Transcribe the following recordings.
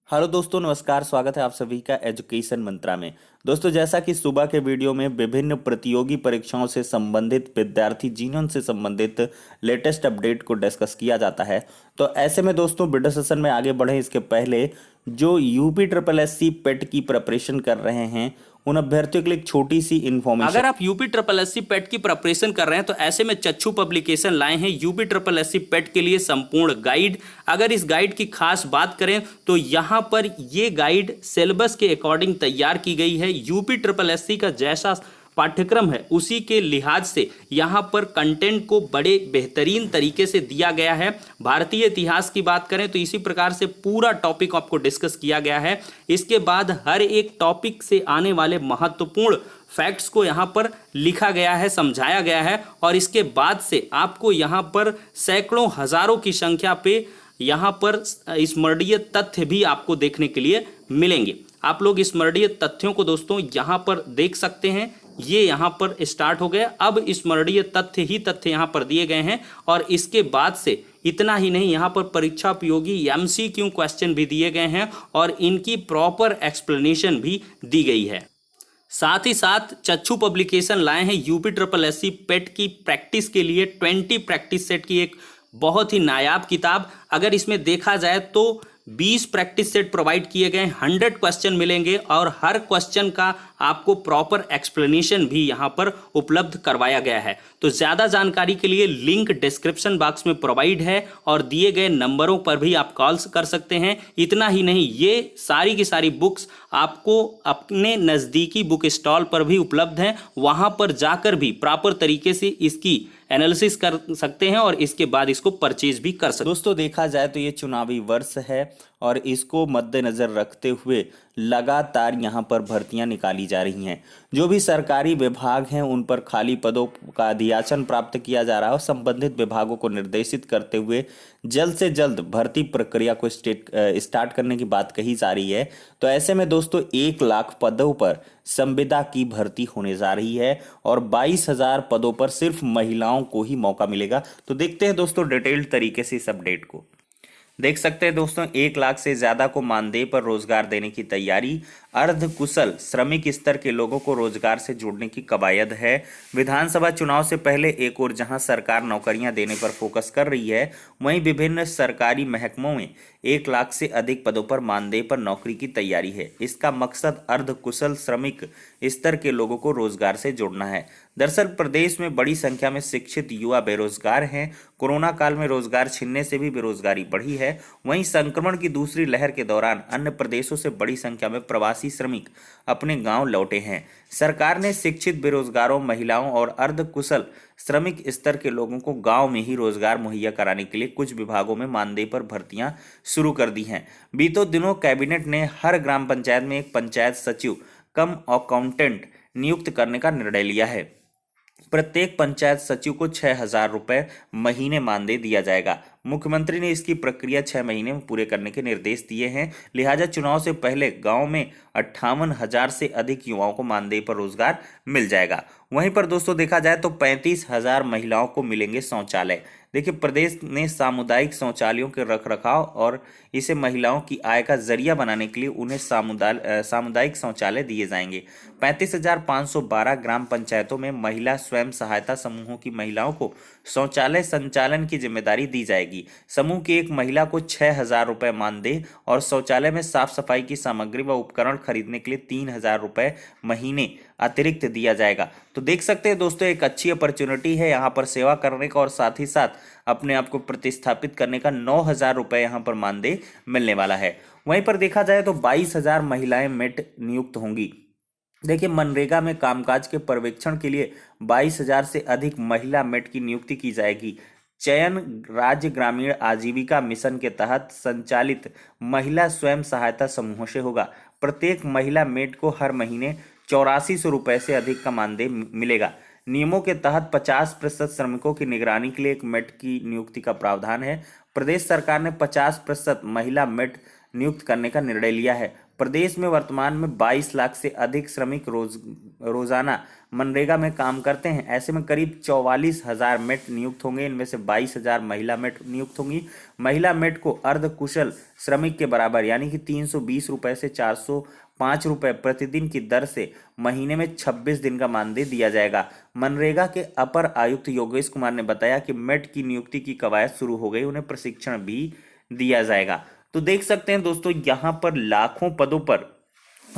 Hello दोस्तों, नमस्कार। स्वागत है आप सभी का एजुकेशन मंत्रा में। दोस्तों, जैसा कि सुबह के वीडियो में विभिन्न प्रतियोगी परीक्षाओं से संबंधित विद्यार्थी जीवन से संबंधित लेटेस्ट अपडेट को डिस्कस किया जाता है, तो ऐसे में दोस्तों वीडियो सेशन में आगे बढ़े इसके पहले जो यूपी ट्रिपल एससी पेट की प्रिपरेशन कर रहे हैं उन अभ्यर्थियों के लिए एक छोटी सी इन्फॉर्मेशन। अगर आप यूपी ट्रिपल एससी पेट की प्रिपरेशन कर रहे हैं तो ऐसे में चच्चू पब्लिकेशन लाए हैं यूपी ट्रिपल एससी पेट के लिए संपूर्ण गाइड। अगर इस गाइड की खास बात करें तो यहां पर ये गाइड सिलेबस के अकॉर्डिंग तैयार की गई है। यूपी ट्रिपल एससी का जैसा पाठ्यक्रम है उसी के लिहाज से यहाँ पर कंटेंट को बड़े बेहतरीन तरीके से दिया गया है। भारतीय इतिहास की बात करें तो इसी प्रकार से पूरा टॉपिक आपको डिस्कस किया गया है। इसके बाद हर एक टॉपिक से आने वाले महत्वपूर्ण फैक्ट्स को यहाँ पर लिखा गया है, समझाया गया है और इसके बाद से आपको यहाँ पर सैकड़ों हजारों की संख्या पे यहाँ पर स्मरणीय तथ्य भी आपको देखने के लिए मिलेंगे। आप लोग स्मरणीय तथ्यों को दोस्तों यहाँ पर देख सकते हैं। ये यहाँ पर स्टार्ट हो गया। अब स्मरणीय तथ्य ही तथ्य यहाँ पर दिए गए हैं और इसके बाद से इतना ही नहीं, यहाँ पर परीक्षा उपयोगी एमसीक्यू क्वेश्चन भी दिए गए हैं और इनकी प्रॉपर एक्सप्लेनेशन भी दी गई है। साथ ही साथ चच्चू पब्लिकेशन लाए हैं यूपी ट्रिपल एससी पेट की प्रैक्टिस के लिए 20 प्रैक्टिस सेट की एक बहुत ही नायाब किताब। अगर इसमें देखा जाए तो 20 प्रैक्टिस सेट प्रोवाइड किए गए, 100 क्वेश्चन मिलेंगे और हर क्वेश्चन का आपको प्रॉपर एक्सप्लेनेशन भी यहाँ पर उपलब्ध करवाया गया है। तो ज़्यादा जानकारी के लिए लिंक डिस्क्रिप्शन बॉक्स में प्रोवाइड है और दिए गए नंबरों पर भी आप कॉल कर सकते हैं। इतना ही नहीं, ये सारी की सारी बुक्स आपको अपने नज़दीकी बुक स्टॉल पर भी उपलब्ध हैं। वहाँ पर जाकर भी प्रॉपर तरीके से इसकी एनालिसिस कर सकते हैं और इसके बाद इसको परचेज भी कर सकते हैं। दोस्तों, देखा जाए तो ये चुनावी वर्ष है और इसको मद्देनजर रखते हुए लगातार यहाँ पर भर्तियां निकाली जा रही हैं। जो भी सरकारी विभाग हैं उन पर खाली पदों का अधियाचन प्राप्त किया जा रहा है और संबंधित विभागों को निर्देशित करते हुए जल्द से जल्द भर्ती प्रक्रिया को स्टार्ट करने की बात कही जा रही है। तो ऐसे में दोस्तों 1 लाख पदों पर संविदा की भर्ती होने जा रही है और 22,000 पदों पर सिर्फ महिलाओं को ही मौका मिलेगा। तो देखते हैं दोस्तों डिटेल्ड तरीके से इस अपडेट को। देख सकते हैं दोस्तों, 1 लाख से ज्यादा को मानदेय पर रोजगार देने की तैयारी। अर्ध कुशल श्रमिक स्तर के लोगों को रोजगार से जोड़ने की कवायद है। विधानसभा चुनाव से पहले एक और जहां सरकार नौकरियां देने पर फोकस कर रही है, वहीं विभिन्न सरकारी महकमों में 1 लाख से अधिक पदों पर मानदेय पर नौकरी की तैयारी है। इसका मकसद अर्ध कुशल श्रमिक स्तर के लोगों को रोजगार से जोड़ना है। दरअसल प्रदेश में बड़ी संख्या में शिक्षित युवा बेरोजगार हैं। कोरोना काल में रोजगार छिनने से भी बेरोजगारी बढ़ी है। वहीं संक्रमण की दूसरी लहर के दौरान अन्य प्रदेशों से बड़ी संख्या में प्रवासी श्रमिक अपने गांव लौटे हैं। सरकार ने शिक्षित बेरोजगारों, महिलाओं और अर्ध कुशल श्रमिक स्तर के लोगों को गांव में ही रोजगार मुहैया कराने के लिए कुछ विभागों में मानदेय पर भर्तियां शुरू कर दी हैं। बीते दिनों कैबिनेट ने हर ग्राम पंचायत में एक पंचायत सचिव कम अकाउंटेंट नियुक्त करने का निर्णय लिया है। प्रत्येक पंचायत सचिव को 6,000 रुपए महीने मानदेय दिया जाएगा। मुख्यमंत्री ने इसकी प्रक्रिया 6 महीने में पूरे करने के निर्देश दिए हैं। लिहाजा चुनाव से पहले गांव में 58,000 से अधिक युवाओं को मानदेय पर रोजगार मिल जाएगा। वहीं पर दोस्तों देखा जाए तो 35,000 महिलाओं को मिलेंगे शौचालय। देखिए, प्रदेश ने सामुदायिक शौचालयों के रखरखाव और इसे महिलाओं की आय का जरिया बनाने के लिए उन्हें सामुदायिक शौचालय दिए जाएंगे। 35,512 ग्राम पंचायतों में महिला स्वयं सहायता समूहों की महिलाओं को शौचालय संचालन की जिम्मेदारी दी जाएगी। समूह की एक महिला को 6,000 रुपए मानदेय और शौचालय में साफ सफाई की सामग्री व उपकरण खरीदने के लिए 3,000 रुपए महीने अतिरिक्त दिया जाएगा। तो देख सकते हैं दोस्तों, एक अच्छी अपॉर्चुनिटी है यहाँ पर सेवा करने का और साथ ही साथ अपने आप को प्रतिस्थापित करने का। 9,000 रुपए यहाँ पर मानदेय मिलने वाला है। वहीं पर देखा जाए तो 22,000 महिलाएं मेट नियुक्त होंगी। देखिए, मनरेगा में कामकाज के पर्यवेक्षण के लिए 22,000 से अधिक महिला मेट की नियुक्ति की जाएगी। चयन राज्य ग्रामीण आजीविका मिशन के तहत संचालित महिला स्वयं सहायता समूहों से होगा। प्रत्येक महिला मेट को हर महीने 8400 रुपए से अधिक का मानदेय मिलेगा। नियमों के तहत 50% श्रमिकों की निगरानी के लिए एक मेट की नियुक्ति का प्रावधान है। प्रदेश सरकार ने 50% महिला मेट नियुक्त करने का निर्णय लिया है। प्रदेश में वर्तमान में 22 लाख से अधिक श्रमिक रोजाना मनरेगा में काम करते हैं। ऐसे में करीब 44,000 मेट नियुक्त होंगे। इनमें से 22,000 महिला मेट नियुक्त होंगी। महिला मेट को अर्ध कुशल श्रमिक के बराबर यानी कि 320 रुपए से 405 रुपए प्रतिदिन की दर से महीने में 26 दिन का मानदेय दिया जाएगा। मनरेगा के अपर आयुक्त योगेश कुमार ने बताया कि मेट की नियुक्ति की कवायद शुरू हो गई, उन्हें प्रशिक्षण भी दिया जाएगा। तो देख सकते हैं दोस्तों, यहाँ पर लाखों पदों पर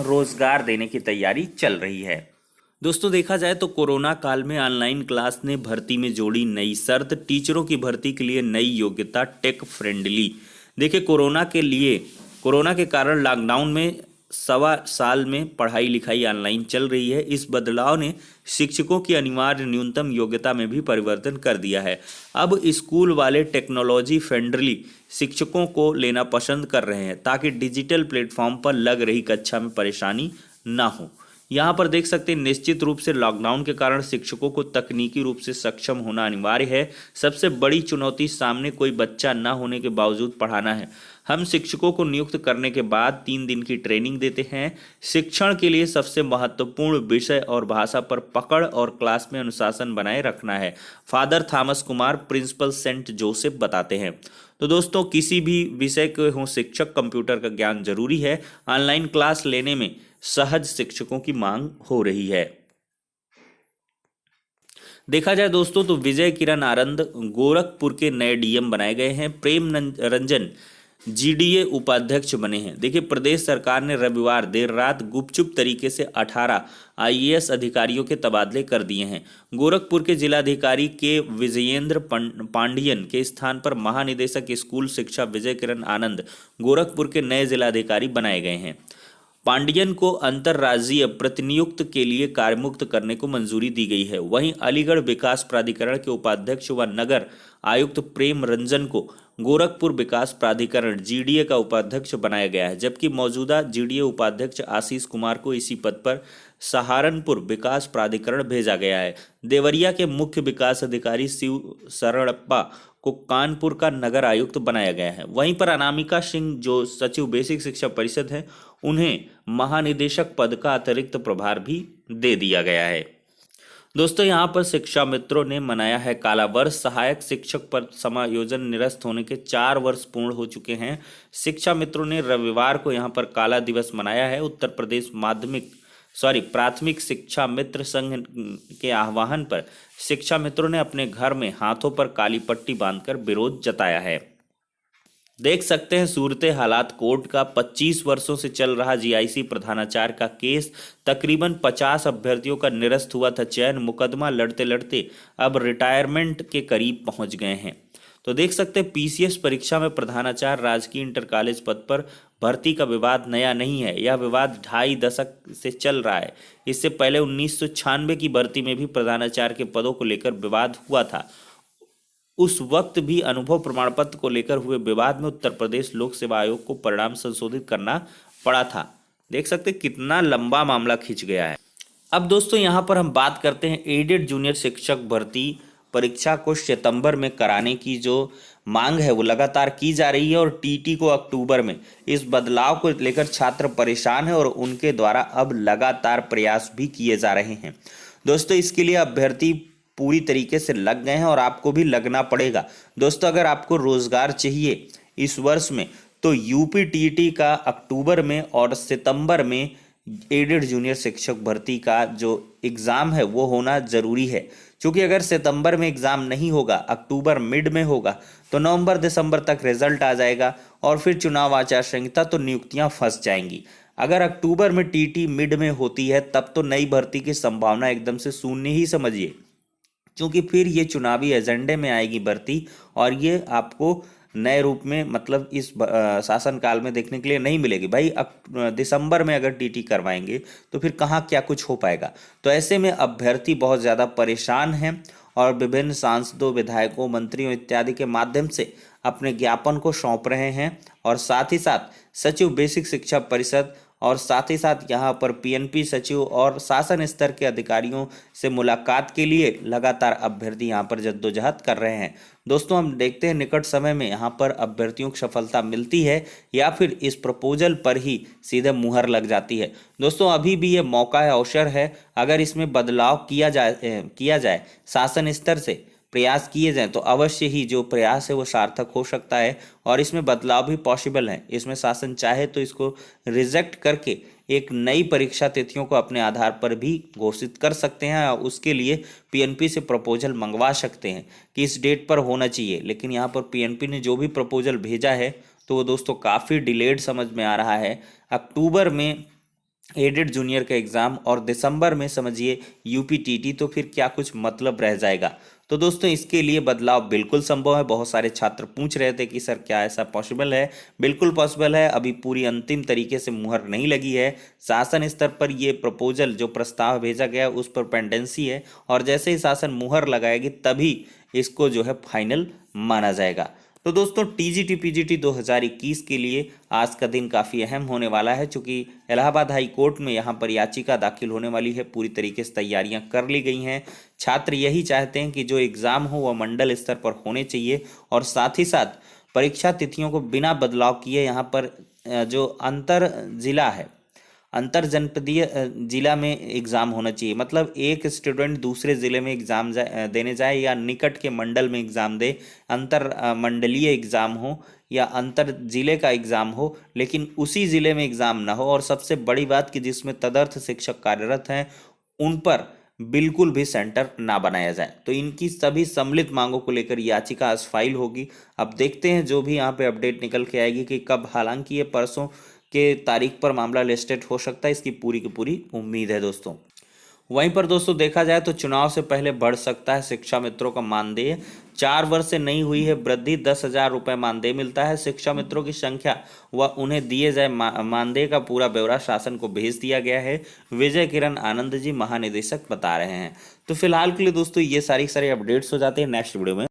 रोजगार देने की तैयारी चल रही है। दोस्तों देखा जाए तो कोरोना काल में ऑनलाइन क्लास ने भर्ती में जोड़ी नई शर्त, टीचरों की भर्ती के लिए नई योग्यता टेक फ्रेंडली। देखिए कोरोना के कारण लॉकडाउन में 1.25 साल में पढ़ाई लिखाई ऑनलाइन चल रही है। इस बदलाव ने शिक्षकों की अनिवार्य न्यूनतम योग्यता में भी परिवर्तन कर दिया है। अब स्कूल वाले टेक्नोलॉजी फ्रेंडली शिक्षकों को लेना पसंद कर रहे हैं ताकि डिजिटल प्लेटफॉर्म पर लग रही कक्षा में परेशानी ना हो। यहाँ पर देख सकते हैं निश्चित रूप से लॉकडाउन के कारण शिक्षकों को तकनीकी रूप से सक्षम होना अनिवार्य है। सबसे बड़ी चुनौती सामने कोई बच्चा न होने के बावजूद पढ़ाना है। हम शिक्षकों को नियुक्त करने के बाद 3 दिन की ट्रेनिंग देते हैं। शिक्षण के लिए सबसे महत्वपूर्ण विषय और भाषा पर पकड़ और क्लास में अनुशासन बनाए रखना है, father Thomas Kumar principal saint Joseph बताते हैं। तो दोस्तों किसी भी विषय के हों शिक्षक, कंप्यूटर का ज्ञान जरूरी है। ऑनलाइन क्लास लेने में सहज शिक्षकों की मांग हो रही है। देखा जाए दोस्तों तो विजय किरण आनंद गोरखपुर के नए डीएम बनाए गए हैं। प्रेम रंजन जीडीए उपाध्यक्ष बने हैं। देखिए प्रदेश सरकार ने रविवार देर रात गुपचुप तरीके से 18 आईएएस अधिकारियों के तबादले कर दिए हैं। गोरखपुर के जिलाधिकारी के विजयेंद्र पांडियन के स्थान पर महानिदेशक स्कूल शिक्षा विजय किरण आनंद गोरखपुर के नए जिलाधिकारी बनाए गए हैं। पांडियन को अंतर्राज्यीय प्रतिनियुक्त के लिए कार्यमुक्त करने को मंजूरी दी गई है। वहीं अलीगढ़ विकास प्राधिकरण के उपाध्यक्ष व नगर आयुक्त प्रेम रंजन को गोरखपुर विकास प्राधिकरण जीडीए का उपाध्यक्ष बनाया गया है, जबकि मौजूदा जीडीए उपाध्यक्ष आशीष कुमार को इसी पद पर सहारनपुर विकास प्राधिकरण भेजा गया है। देवरिया के मुख्य विकास अधिकारी शिव शरणप्पा को कानपुर का नगर आयुक्त बनाया गया है। वहीं पर अनामिका सिंह जो सचिव बेसिक शिक्षा परिषद है, उन्हें महानिदेशक पद का अतिरिक्त प्रभार भी दे दिया गया है। दोस्तों यहाँ पर शिक्षा मित्रों ने मनाया है काला वर्ष। सहायक शिक्षक पर समायोजन निरस्त होने के 4 वर्ष पूर्ण हो चुके हैं। शिक्षा मित्रों ने रविवार को यहाँ पर काला दिवस मनाया है। उत्तर प्रदेश प्राथमिक शिक्षा मित्र संघ के आह्वान पर शिक्षा मित्रों ने अपने घर में हाथों पर काली पट्टी बांधकर विरोध जताया है। देख सकते हैं सूरत हालात कोर्ट का 25 वर्षों से चल रहा जीआईसी प्रधानाचार्य का केस, तकरीबन 50 अभ्यर्थियों का निरस्त हुआ था चयन। मुकदमा लड़ते लड़ते अब रिटायरमेंट के करीब पहुंच गए हैं। तो देख सकते हैं पीसीएस परीक्षा में प्रधानाचार्य राजकीय इंटर कॉलेज पद पर भर्ती का विवाद नया नहीं है। यह विवाद 2.5 दशक से चल रहा है। इससे पहले 1996 की भर्ती में भी प्रधानाचार्य के पदों को लेकर विवाद हुआ था। उस वक्त भी अनुभव प्रमाण पत्र को लेकर हुए विवाद में उत्तर प्रदेश लोक सेवा आयोग को परिणाम संशोधित करना पड़ा था। देख सकते कितना लंबा मामला खिंच गया है। अब दोस्तों यहाँ पर हम बात करते हैं एडेड जूनियर शिक्षक भर्ती परीक्षा को सितंबर में कराने की जो मांग है वो लगातार की जा रही है और टीटी को अक्टूबर में। इस बदलाव को लेकर छात्र परेशान है और उनके द्वारा अब लगातार प्रयास भी किए जा रहे हैं। दोस्तों इसके लिए अभ्यर्थी पूरी तरीके से लग गए हैं और आपको भी लगना पड़ेगा। दोस्तों अगर आपको रोजगार चाहिए इस वर्ष में तो यूपी टीटी का अक्टूबर में और सितंबर में एडेड जूनियर शिक्षक भर्ती का जो एग्ज़ाम है वो होना ज़रूरी है, क्योंकि अगर सितंबर में एग्ज़ाम नहीं होगा, अक्टूबर मिड में होगा, तो नवंबर दिसंबर तक रिजल्ट आ जाएगा और फिर चुनाव आचार संहिता, तो नियुक्तियां फंस जाएंगी। अगर अक्टूबर में टीटी मिड में होती है तब तो नई भर्ती की संभावना एकदम से शून्य ही समझिए, क्योंकि फिर ये चुनावी एजेंडे में आएगी भर्ती और ये आपको नए रूप में मतलब इस शासनकाल में देखने के लिए नहीं मिलेगी। भाई दिसंबर में अगर टीटी करवाएंगे तो फिर कहाँ क्या कुछ हो पाएगा। तो ऐसे में अभ्यर्थी बहुत ज़्यादा परेशान हैं और विभिन्न सांसदों, विधायकों, मंत्रियों इत्यादि के माध्यम से अपने ज्ञापन को सौंप रहे हैं और साथ ही साथ सचिव बेसिक शिक्षा परिषद और साथ ही साथ यहाँ पर पीएनपी सचिव और शासन स्तर के अधिकारियों से मुलाकात के लिए लगातार अभ्यर्थी यहाँ पर जद्दोजहद कर रहे हैं। दोस्तों हम देखते हैं निकट समय में यहाँ पर अभ्यर्थियों को सफलता मिलती है या फिर इस प्रपोजल पर ही सीधे मुहर लग जाती है। दोस्तों अभी भी ये मौका है, अवसर है, अगर इसमें बदलाव किया जाए शासन स्तर से प्रयास किए जाएं तो अवश्य ही जो प्रयास है वो सार्थक हो सकता है और इसमें बदलाव भी पॉसिबल है। इसमें शासन चाहे तो इसको रिजेक्ट करके एक नई परीक्षा तिथियों को अपने आधार पर भी घोषित कर सकते हैं और उसके लिए पीएनपी से प्रपोजल मंगवा सकते हैं कि इस डेट पर होना चाहिए। लेकिन यहाँ पर पीएनपी ने जो भी प्रपोजल भेजा है तो वो दोस्तों काफ़ी डिलेड समझ में आ रहा है। अक्टूबर में एडेड जूनियर का एग्ज़ाम और दिसंबर में समझिए यूपीटीटी, तो फिर क्या कुछ मतलब रह जाएगा। तो दोस्तों इसके लिए बदलाव बिल्कुल संभव है। बहुत सारे छात्र पूछ रहे थे कि सर क्या ऐसा पॉसिबल है। बिल्कुल पॉसिबल है। अभी पूरी अंतिम तरीके से मुहर नहीं लगी है। शासन स्तर पर ये प्रपोजल जो प्रस्ताव भेजा गया उस पर पेंडेंसी है और जैसे ही शासन मुहर लगाएगी तभी इसको जो है फाइनल माना जाएगा। तो दोस्तों टीजीटी पीजीटी 2021 के लिए आज का दिन काफ़ी अहम होने वाला है, चूँकि इलाहाबाद हाई कोर्ट में यहाँ पर याचिका दाखिल होने वाली है। पूरी तरीके से तैयारियां कर ली गई हैं। छात्र यही चाहते हैं कि जो एग्ज़ाम हो वह मंडल स्तर पर होने चाहिए और साथ ही साथ परीक्षा तिथियों को बिना बदलाव किए यहाँ पर जो अंतर जिला है, अंतर जनपदीय जिला में एग्ज़ाम होना चाहिए। मतलब एक स्टूडेंट दूसरे ज़िले में एग्ज़ाम देने जाए या निकट के मंडल में एग्ज़ाम दे, अंतर मंडलीय एग्ज़ाम हो या अंतर जिले का एग्ज़ाम हो, लेकिन उसी ज़िले में एग्ज़ाम ना हो। और सबसे बड़ी बात कि जिसमें तदर्थ शिक्षक कार्यरत हैं उन पर बिल्कुल भी सेंटर ना बनाया जाए। तो इनकी सभी सम्मिलित मांगों को लेकर याचिका आज फाइल होगी। अब देखते हैं जो भी यहाँ पे अपडेट निकल के आएगी कि कब, हालांकि ये परसों के तारीख पर मामला लिस्टेड हो सकता है, इसकी पूरी की पूरी उम्मीद है दोस्तों। वहीं पर दोस्तों देखा जाए तो चुनाव से पहले बढ़ सकता है शिक्षा मित्रों का मानदेय। 4 वर्ष से नहीं हुई है वृद्धि, 10,000 रुपये मानदेय मिलता है। शिक्षा मित्रों की संख्या व उन्हें दिए जाए मानदेय का पूरा ब्यौरा शासन को भेज दिया गया है। विजय किरण आनंद जी महानिदेशक बता रहे हैं। तो फिलहाल के लिए दोस्तों ये सारी अपडेट्स हो जाते हैं। नेक्स्ट वीडियो में